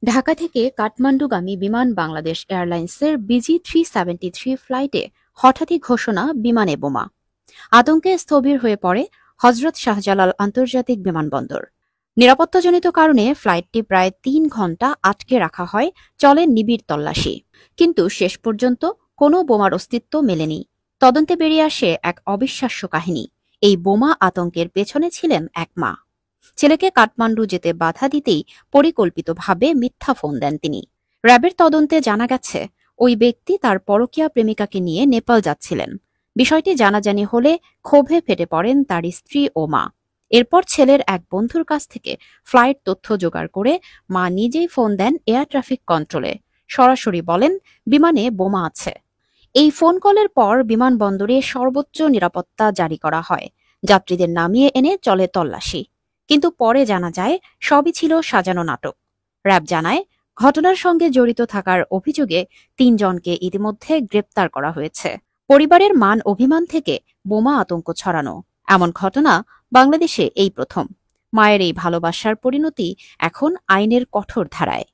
ঢাকা থেকে কাঠমান্ডুগামী বিমান বাংলাদেশ এয়ারলাইন্সের BG-373 ফ্লাইটে হঠাৎই ঘোষণা বিমানে বোমা। আতঙ্কে স্থবির হয়ে পড়ে হজরত শাহজালাল আন্তর্জাতিক বিমানবন্দর। নিরাপত্তাজনিত কারণে ফ্লাইটটি প্রায় ৩ ঘণ্টা আটকে রাখা হয়, চলে নিবিড় তল্লাশি। কিন্তু শেষ পর্যন্ত কোনো বোমার অস্তিত্ব মেলেনি। তদন্তে বেরিয়ে আসে এক অবিশ্বাস্য কাহিনী। এই বোমা আতঙ্কের পেছনে ছিলেন এক মা। ছেলেকে কাঠমান্ডু যেতে বাধা দিতেই পরিকল্পিতভাবে মিথ্যা ফোন দেন তিনি। র্যাবের তদন্তে জানা গেছে, ওই ব্যক্তি তার পরকীয়া প্রেমিকাকে নিয়ে নেপাল যাচ্ছিলেন। বিষয়টি জানাজানি হলে ক্ষোভে ফেটে পড়েন তার স্ত্রী ও মা। এরপর ছেলের এক বন্ধুর কাছ থেকে ফ্লাইট তথ্য জোগাড় করে মা নিজেই ফোন দেন এয়ার ট্রাফিক কন্ট্রোলে। সরাসরি বলেন বিমানে বোমা আছে। এই ফোন কলের পর বিমানবন্দরে সর্বোচ্চ নিরাপত্তা জারি করা হয়। যাত্রীদের নামিয়ে এনে চলে তল্লাশি। কিন্তু পরে জানা যায় সবই ছিল সাজানো নাটক। র্যাব জানায়, ঘটনার সঙ্গে জড়িত থাকার অভিযোগে ৩ জনকে ইতিমধ্যে গ্রেপ্তার করা হয়েছে। পরিবারের মান অভিমান থেকে বোমা আতঙ্ক ছড়ানো এমন ঘটনা বাংলাদেশে এই প্রথম। মায়ের এই ভালোবাসার পরিণতি এখন আইনের কঠোর ধারায়।